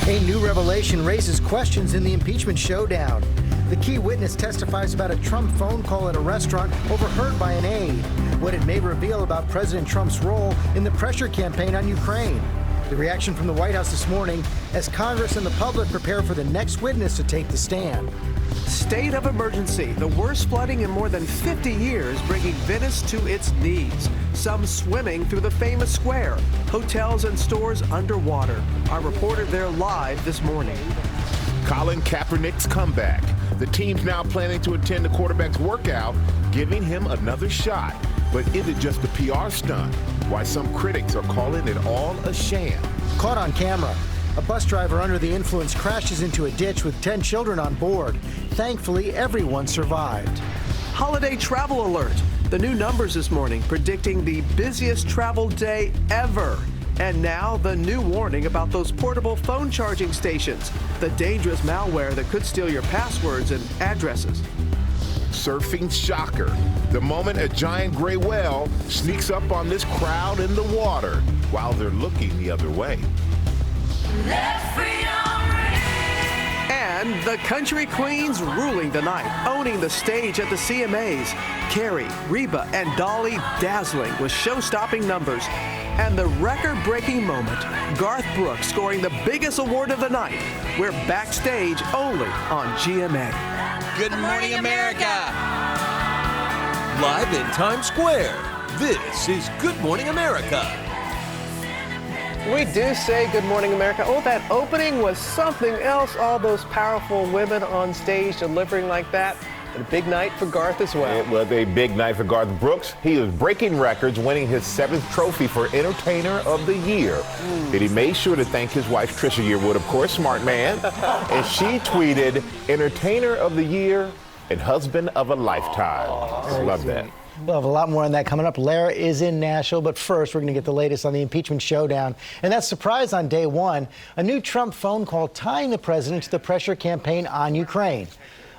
A new revelation raises questions in the impeachment showdown. The key witness testifies about a Trump phone call at a restaurant overheard by an aide, what it may reveal about President Trump's role in the pressure campaign on Ukraine. The reaction from the White House this morning as Congress and the public prepare for the next witness to take the stand. State of emergency, the worst flooding in more than 50 years, bringing Venice to its knees. Some swimming through the famous square. Hotels and stores underwater. Our reporter there live this morning. Colin Kaepernick's comeback. The team's now planning to attend the quarterback's workout, giving him another shot. But is it just a PR stunt? Why some critics are calling it all a sham. Caught on camera, a bus driver under the influence crashes into a ditch with 10 children on board. Thankfully, everyone survived. Holiday travel alert. The new numbers this morning predicting the busiest travel day ever. And now the new warning about those portable phone charging stations, the dangerous malware that could steal your passwords and addresses. Surfing shocker. The moment a giant gray whale sneaks up on this crowd in the water while they're looking the other way. And the country queens ruling the night, owning the stage at the CMAs. Carrie, Reba, and Dolly dazzling with show-stopping numbers. And the record-breaking moment, Garth Brooks scoring the biggest award of the night. We're backstage only on GMA. Good morning, America! Live in Times Square, this is Good Morning America. We do say Good Morning America. Oh, that opening was something else. All those powerful women on stage delivering like that. And a big night for Garth as well. It was a big night for Garth Brooks. He is breaking records, winning his 7th trophy for Entertainer of the Year. And he made sure to thank his wife, Trisha Yearwood, of course, smart man. And she tweeted, Entertainer of the Year and Husband of a Lifetime. Love that. We'll have a lot more on that coming up. Lara is in Nashville, but first we're going to get the latest on the impeachment showdown. And that surprise on day one, a new Trump phone call tying the president to the pressure campaign on Ukraine.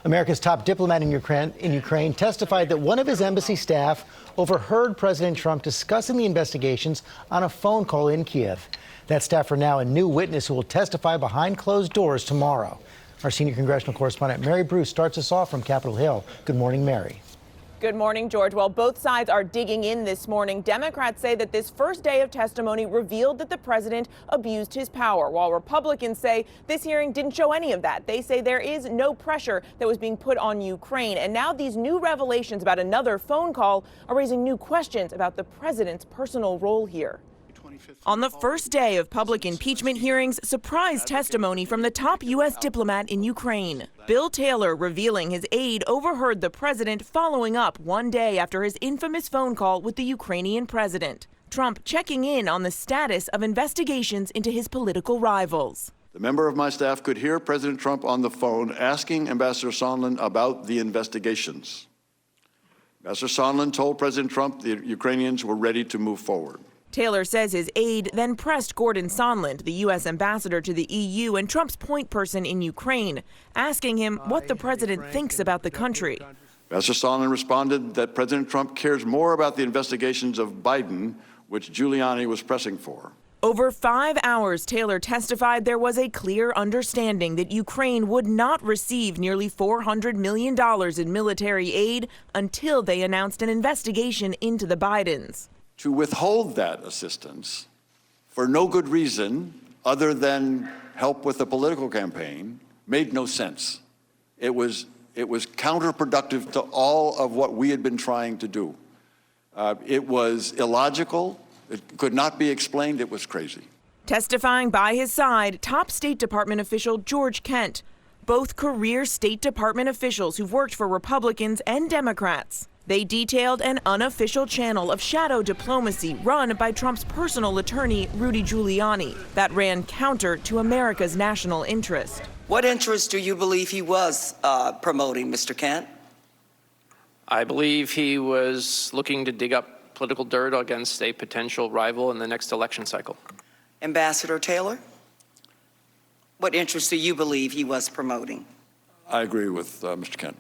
America's top diplomat in Ukraine testified that one of his embassy staff overheard President Trump discussing the investigations on a phone call in Kiev. That staffer now a new witness who will testify behind closed doors tomorrow. Our senior congressional correspondent Mary Bruce starts us off from Capitol Hill. Good morning, Mary. Good morning, George. Well, both sides are digging in this morning. Democrats say that this first day of testimony revealed that the president abused his power, while Republicans say this hearing didn't show any of that. They say there is no pressure that was being put on Ukraine. And now these new revelations about another phone call are raising new questions about the president's personal role here. On the first day of public impeachment hearings, surprise testimony from the top U.S. diplomat in Ukraine. Bill Taylor revealing his aide overheard the president following up one day after his infamous phone call with the Ukrainian president. Trump checking in on the status of investigations into his political rivals. The member of my staff could hear President Trump on the phone asking Ambassador Sondland about the investigations. Ambassador Sondland told President Trump the Ukrainians were ready to move forward. Taylor says his aide then pressed Gordon Sondland, the U.S. ambassador to the EU and Trump's point person in Ukraine, asking him what the president thinks about the country. Ambassador Sondland responded that President Trump cares more about the investigations of Biden, which Giuliani was pressing for. Over 5 hours, Taylor testified there was a clear understanding that Ukraine would not receive nearly $400 million in military aid until they announced an investigation into the Bidens. To withhold that assistance for no good reason other than help with the political campaign made no sense. It was counterproductive to all of what we had been trying to do. It was illogical. It could not be explained. It was crazy. Testifying by his side, top State Department official George Kent, both career State Department officials who've worked for Republicans and Democrats. They detailed an unofficial channel of shadow diplomacy run by Trump's personal attorney, Rudy Giuliani, that ran counter to America's national interest. What interest do you believe he was promoting, Mr. Kent? I believe he was looking to dig up political dirt against a potential rival in the next election cycle. Ambassador Taylor, what interest do you believe he was promoting? I agree with Mr. Kent.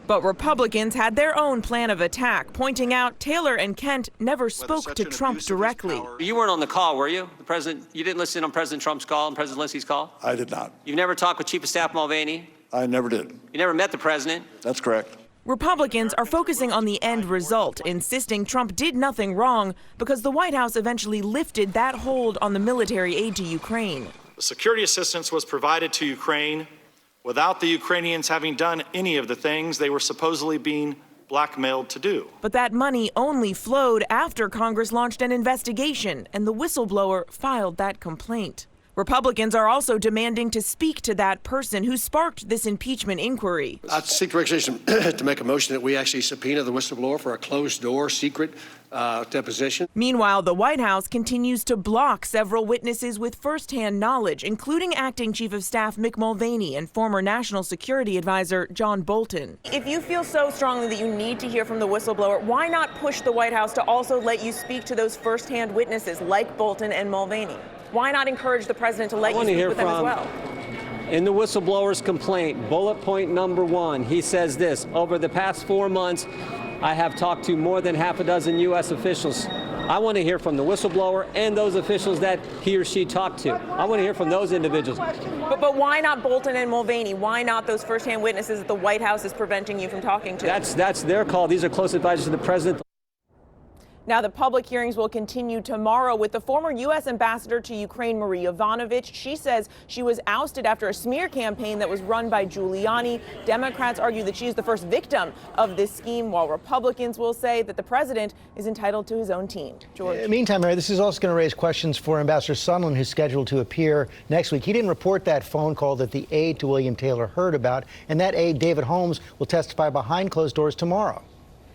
But Republicans had their own plan of attack, pointing out Taylor and Kent never spoke to Trump directly. You weren't on the call, were you? The president, you didn't listen on President Trump's call and President Zelensky's call? I did not. You've never talked with Chief of Staff Mulvaney? I never did. You never met the president? That's correct. Republicans are focusing on the end result, insisting Trump did nothing wrong because the White House eventually lifted that hold on the military aid to Ukraine. The security assistance was provided to Ukraine without the Ukrainians having done any of the things they were supposedly being blackmailed to do. But that money only flowed after Congress launched an investigation and the whistleblower filed that complaint. Republicans are also demanding to speak to that person who sparked this impeachment inquiry. I seek direction to make a motion that we actually subpoena the whistleblower for a closed-door, secret deposition. Meanwhile, the White House continues to block several witnesses with firsthand knowledge, including Acting Chief of Staff Mick Mulvaney and former National Security Advisor John Bolton. If you feel so strongly that you need to hear from the whistleblower, why not push the White House to also let you speak to those firsthand witnesses like Bolton and Mulvaney? Why not encourage the president to let you speak with them as well? In the whistleblower's complaint, bullet point number 1, he says this: over the past 4 months, I have talked to more than half a dozen U.S. officials. I want to hear from the whistleblower and those officials that he or she talked to. I want to hear from those individuals. But why not Bolton and Mulvaney? Why not those firsthand witnesses that the White House is preventing you from talking to? That's their call. These are close advisors to the president. Now, the public hearings will continue tomorrow with the former U.S. ambassador to Ukraine, Marie Yovanovitch. She says she was ousted after a smear campaign that was run by Giuliani. Democrats argue that she is the first victim of this scheme, while Republicans will say that the president is entitled to his own team. George. Meantime, Mary, this is also going to raise questions for Ambassador Sondland, who's scheduled to appear next week. He didn't report that phone call that the aide to William Taylor heard about, and that aide, David Holmes, will testify behind closed doors tomorrow.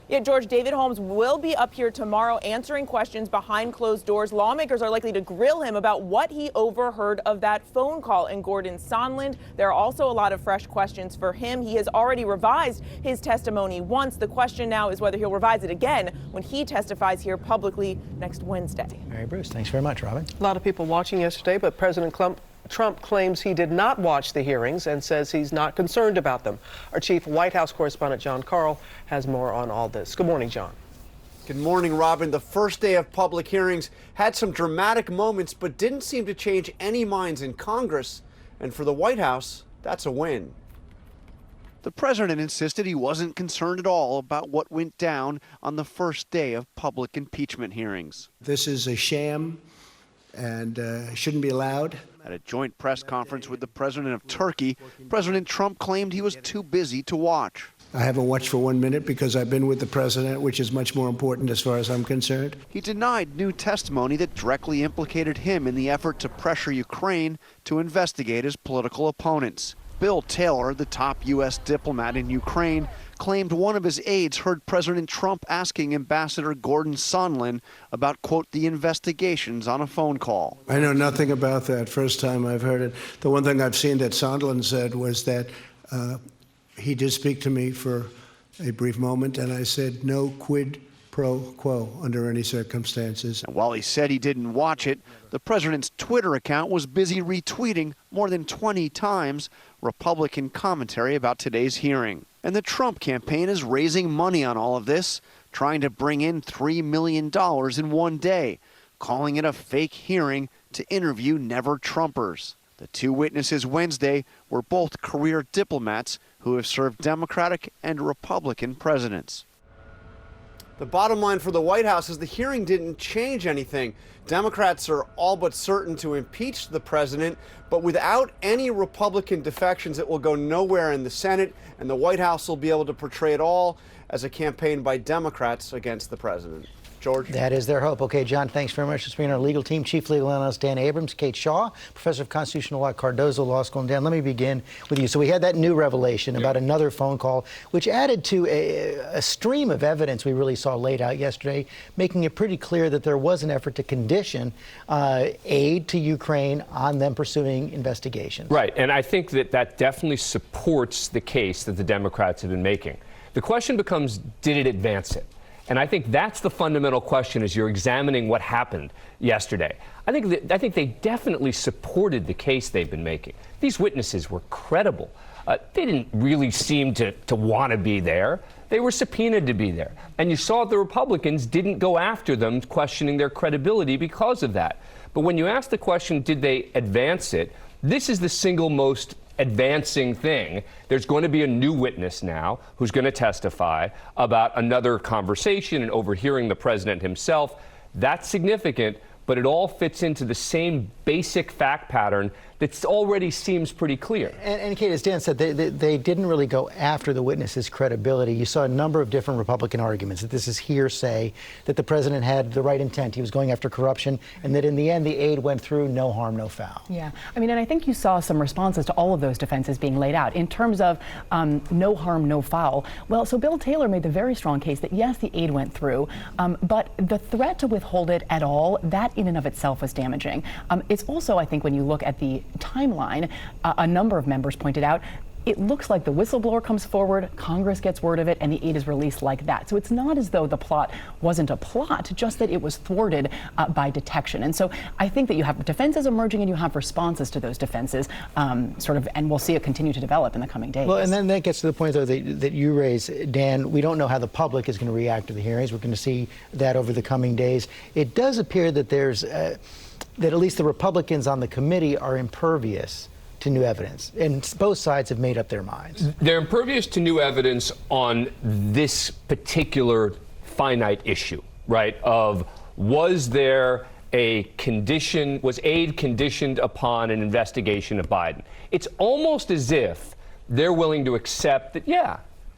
Yeah, George, David Holmes will be up here tomorrow answering questions behind closed doors. Lawmakers are likely to grill him about what he overheard of that phone call in Gordon Sondland. There are also a lot of fresh questions for him. He has already revised his testimony once. The question now is whether he'll revise it again when he testifies here publicly next Wednesday. Mary Bruce, thanks very much, Robin. A lot of people watching yesterday, but President Trump claims he did not watch the hearings and says he's not concerned about them. Our chief White House correspondent, John Carl, has more on all this. Good morning, John. Good morning, Robin. The first day of public hearings had some dramatic moments, but didn't seem to change any minds in Congress. And for the White House, that's a win. The president insisted he wasn't concerned at all about what went down on the first day of public impeachment hearings. This is a sham and shouldn't be allowed. At a joint press conference with the president of Turkey, President Trump claimed he was too busy to watch. I haven't watched for 1 minute because I've been with the president, which is much more important as far as I'm concerned. He denied new testimony that directly implicated him in the effort to pressure Ukraine to investigate his political opponents. Bill Taylor, the top U.S. diplomat in Ukraine, claimed one of his aides heard President Trump asking Ambassador Gordon Sondland about, quote, the investigations on a phone call. I know nothing about that. First time I've heard it. The one thing I've seen that Sondland said was that he did speak to me for a brief moment, and I said no quid pro quo under any circumstances. And while he said he didn't watch it, the president's Twitter account was busy retweeting more than 20 times Republican commentary about today's hearing. And the Trump campaign is raising money on all of this, trying to bring in $3 million in one day, calling it a fake hearing to interview never-Trumpers. The two witnesses Wednesday were both career diplomats who have served Democratic and Republican presidents. The bottom line for the White House is the hearing didn't change anything. Democrats are all but certain to impeach the president, but without any Republican defections, it will go nowhere in the Senate, and the White House will be able to portray it all as a campaign by Democrats against the president. George? That is their hope. Okay, John, thanks very much for being our legal team. Chief Legal Analyst Dan Abrams, Kate Shaw, Professor of Constitutional Law at Cardozo Law School. And Dan, let me begin with you. So we had that new revelation about another phone call, which added to a stream of evidence we really saw laid out yesterday, making it pretty clear that there was an effort to condition aid to Ukraine on them pursuing investigations. Right, and I think that definitely supports the case that the Democrats have been making. The question becomes, did it advance it? And I think that's the fundamental question as you're examining what happened yesterday. I think they definitely supported the case they've been making. These witnesses were credible. They didn't really seem to want to be there. They were subpoenaed to be there. And you saw the Republicans didn't go after them, questioning their credibility because of that. But when you ask the question, did they advance it? This is the single most advancing thing. There's going to be a new witness now who's going to testify about another conversation and overhearing the president himself. That's significant, but it all fits into the same basic fact pattern that already seems pretty clear. And Kate, as Dan said, they didn't really go after the witness's credibility. You saw a number of different Republican arguments that this is hearsay, that the president had the right intent, he was going after corruption, and that in the end the aid went through, no harm, no foul. Yeah, I mean, and I think you saw some responses to all of those defenses being laid out in terms of no harm, no foul. Well, so Bill Taylor made the very strong case that yes, the aid went through, but the threat to withhold it at all, that in and of itself was damaging. It's also, I think, when you look at the timeline, a number of members pointed out, it looks like the whistleblower comes forward, Congress gets word of it, and the aid is released like that. So it's not as though the plot wasn't a plot, just that it was thwarted by detection. And so I think that you have defenses emerging and you have responses to those defenses, and we'll see it continue to develop in the coming days. Well, and then that gets to the point, though, that you raise, Dan. We don't know how the public is going to react to the hearings. We're going to see that over the coming days. It does appear that there's that at least the Republicans on the committee are impervious to new evidence, and both sides have made up their minds. They're impervious to new evidence on this particular finite issue, right? Of was there a condition, was aid conditioned upon an investigation of Biden? It's almost as if they're willing to accept that,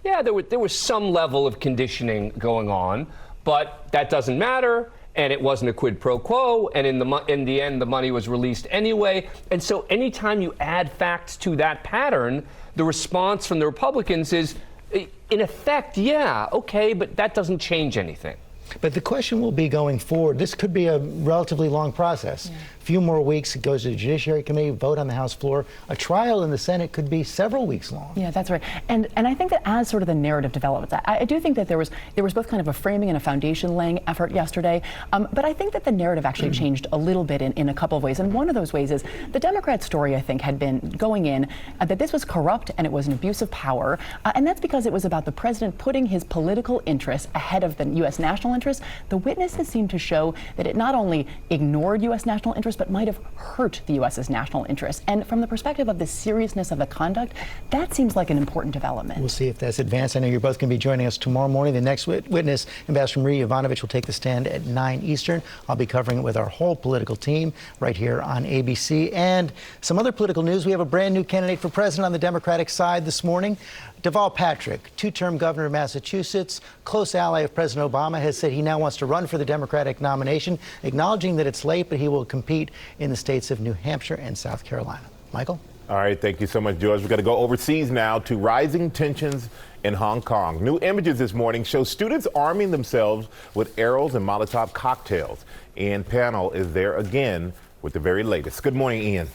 there was some level of conditioning going on, but that doesn't matter. And it wasn't a quid pro quo, and in the end, the money was released anyway. And so anytime you add facts to that pattern, the response from the Republicans is, in effect, yeah, okay, but that doesn't change anything. But the question will be going forward, this could be a relatively long process. A few more weeks, it goes to the Judiciary Committee, vote on the House floor. A trial in the Senate could be several weeks long. Yeah, that's right. And I think that as sort of the narrative develops, I do think that there was both kind of a framing and a foundation laying effort yesterday. But I think that the narrative actually changed a little bit in a couple of ways. And one of those ways is the Democrat story, I think, had been going in that this was corrupt and it was an abuse of power. And that's because it was about the president putting his political interests ahead of the U.S. national interests. The witnesses seemed to show that it not only ignored U.S. national interests, but might have hurt the U.S.'s national interests. And from the perspective of the seriousness of the conduct, that seems like an important development. We'll see if that's advanced. I know you're both going to be joining us tomorrow morning. The next witness, Ambassador Marie Yovanovitch, will take the stand at 9 Eastern. I'll be covering it with our whole political team right here on ABC. And some other political news. We have a brand new candidate for president on the Democratic side this morning. Deval Patrick, two-term governor of Massachusetts, close ally of President Obama, has said he now wants to run for the Democratic nomination, acknowledging that it's late, but he will compete in the states of New Hampshire and South Carolina. Michael? All right, thank you so much, George. We've got to go overseas now to rising tensions in Hong Kong. New images this morning show students arming themselves with arrows and Molotov cocktails. Ian Panel is there again with the very latest. Good morning, Ian.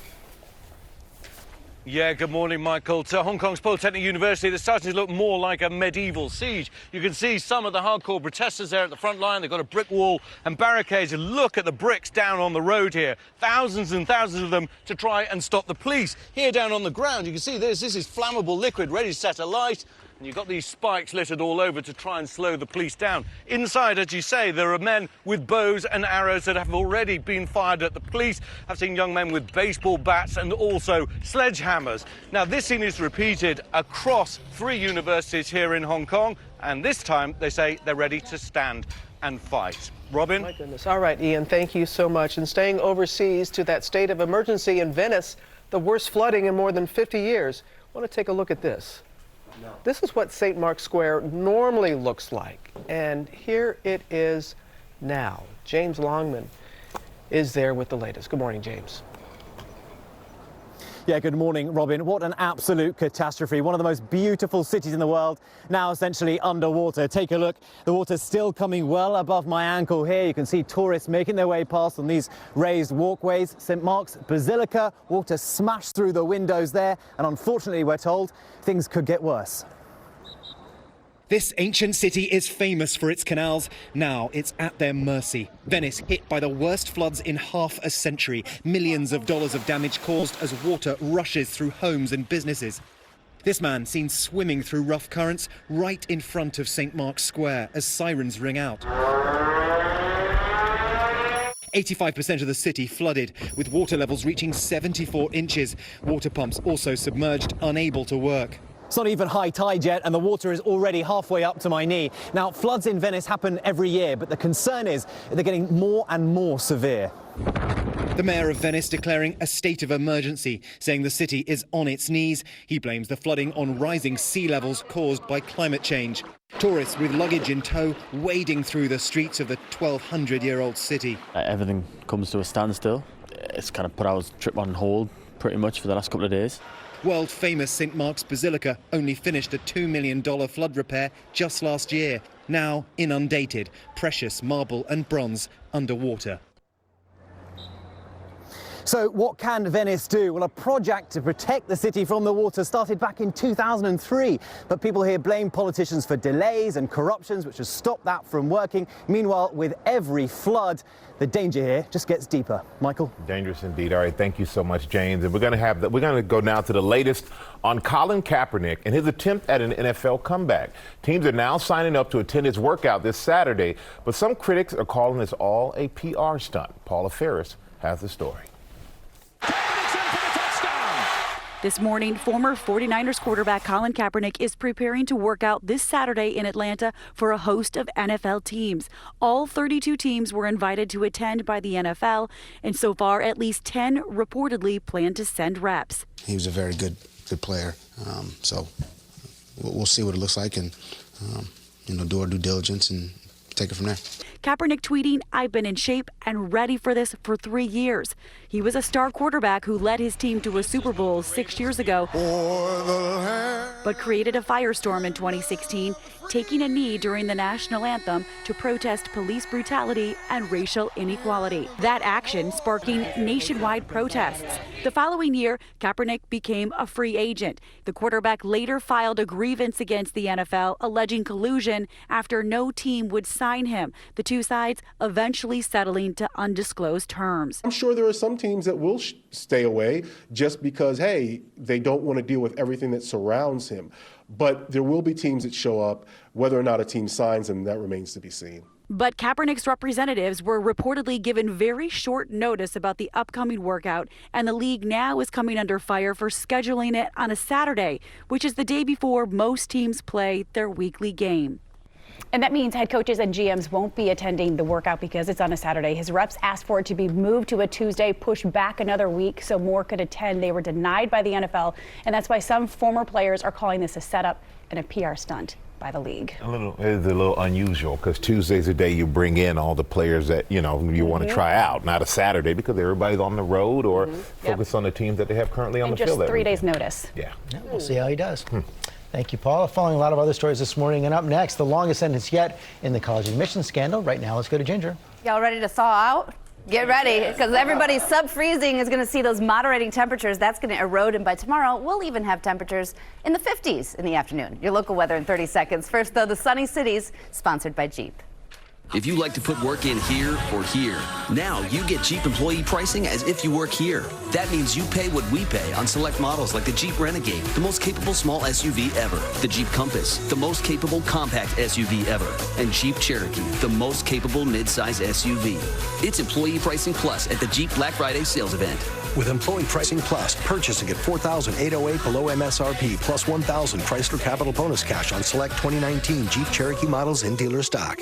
Yeah, good morning, Michael. To Hong Kong's Polytechnic University, that's starting to look more like a medieval siege. You can see some of the hardcore protesters there at the front line. They've got a brick wall and barricades. And look at the bricks down on the road here. Thousands and thousands of them to try and stop the police. Here down on the ground, you can see this. This is flammable liquid ready to set alight. And you've got these spikes littered all over to try and slow the police down. Inside, as you say, there are men with bows and arrows that have already been fired at the police. I've seen young men with baseball bats and also sledgehammers. Now, this scene is repeated across 3 universities here in Hong Kong. And this time, they say they're ready to stand and fight. Robin? My goodness. All right, Ian, thank you so much. And staying overseas to that state of emergency in Venice, the worst flooding in more than 50 years. I want to take a look at this. This is what St. Mark's Square normally looks like, and here it is now. James Longman is there with the latest. Good morning, James. Yeah, good morning, Robin. What an absolute catastrophe. One of the most beautiful cities in the world, now essentially underwater. Take a look. The water's still coming well above my ankle here. You can see tourists making their way past on these raised walkways. St. Mark's Basilica, water smashed through the windows there. And unfortunately, we're told, things could get worse. This ancient city is famous for its canals. Now it's at their mercy. Venice hit by the worst floods in half a century. Millions of dollars of damage caused as water rushes through homes and businesses. This man seen swimming through rough currents right in front of St. Mark's Square as sirens ring out. 85% of the city flooded, with water levels reaching 74 inches. Water pumps also submerged, unable to work. It's not even high tide yet, and the water is already halfway up to my knee. Now, floods in Venice happen every year, but the concern is they're getting more and more severe. The mayor of Venice declaring a state of emergency, saying the city is on its knees. He blames the flooding on rising sea levels caused by climate change. Tourists with luggage in tow wading through the streets of the 1,200-year-old city. Everything comes to a standstill. It's kind of put our trip on hold pretty much for the last couple of days. World-famous St. Mark's Basilica only finished a $2 million flood repair just last year. Now inundated, precious marble and bronze underwater. So what can Venice do? Well, a project to protect the city from the water started back in 2003. But people here blame politicians for delays and corruptions, which has stopped that from working. Meanwhile, with every flood, the danger here just gets deeper. Michael? Dangerous indeed. All right, thank you so much, James. And we're going to go now to the latest on Colin Kaepernick and his attempt at an NFL comeback. Teams are now signing up to attend his workout this Saturday, but some critics are calling this all a PR stunt. Paula Ferris has the story. This morning, former 49ers quarterback Colin Kaepernick is preparing to work out this Saturday in Atlanta for a host of NFL teams. All 32 teams were invited to attend by the NFL, and so far at least 10 reportedly plan to send reps. He was a very good player, so we'll see what it looks like and do our due diligence and take it from there. Kaepernick tweeting, "I've been in shape and ready for this for 3 years." He was a star quarterback who led his team to a Super Bowl 6 years ago, but created a firestorm in 2016, taking a knee during the national anthem to protest police brutality and racial inequality. That action sparking nationwide protests. The following year, Kaepernick became a free agent. The quarterback later filed a grievance against the NFL, alleging collusion after no team would sign him. The two sides eventually settling to undisclosed terms. I'm sure there are some teams that will stay away just because, hey, they don't want to deal with everything that surrounds him. But there will be teams that show up. Whether or not a team signs him, that remains to be seen. But Kaepernick's representatives were reportedly given very short notice about the upcoming workout, and the league now is coming under fire for scheduling it on a Saturday, which is the day before most teams play their weekly game. And that means head coaches and GMs won't be attending the workout because it's on a Saturday. His reps asked for it to be moved to a Tuesday, pushed back another week so more could attend. They were denied by the NFL, and that's why some former players are calling this a setup and a PR stunt by the league. It is a little unusual because Tuesday's the day you bring in all the players that you want to try out, not a Saturday because everybody's on the road or focus on the teams that they have currently on the field. And just 3 days notice. Yeah, we'll see how he does. Thank you, Paula. Following a lot of other stories this morning, and up next, the longest sentence yet in the college admissions scandal. Right now, let's go to Ginger. Y'all ready to thaw out? Get ready, because everybody's sub-freezing is going to see those moderating temperatures. That's going to erode, and by tomorrow, we'll even have temperatures in the 50s in the afternoon. Your local weather in 30 seconds. First, though, the Sunny Cities, sponsored by Jeep. If you like to put work in here or here, now you get Jeep employee pricing as if you work here. That means you pay what we pay on select models like the Jeep Renegade, the most capable small SUV ever, the Jeep Compass, the most capable compact SUV ever, and Jeep Cherokee, the most capable midsize SUV. It's employee pricing plus at the Jeep Black Friday sales event. With Employee Pricing Plus, purchasing at $4,808 below MSRP plus $1,000 Chrysler Capital Bonus Cash on select 2019 Jeep Cherokee models in dealer stock.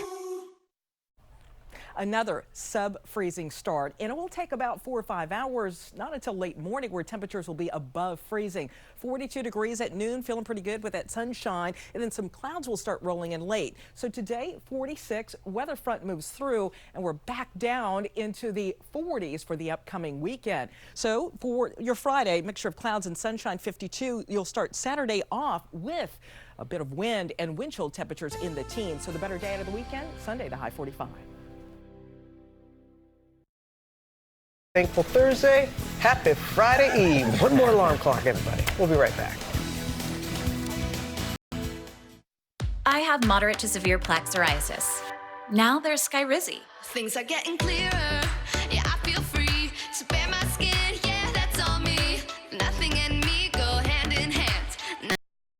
Another sub-freezing start, and it will take about 4 or 5 hours, not until late morning where temperatures will be above freezing. 42 degrees at noon, feeling pretty good with that sunshine, and then some clouds will start rolling in late. So today, 46, weather front moves through, and we're back down into the 40s for the upcoming weekend. So for your Friday, mixture of clouds and sunshine, 52. You'll start Saturday off with a bit of wind and wind chill temperatures in the teens. So the better day out of the weekend, Sunday, the high 45. Thankful Thursday. Happy Friday Eve. One more alarm clock, everybody. We'll be right back. I have moderate to severe plaque psoriasis. Now there's Skyrizi. Things are getting clearer.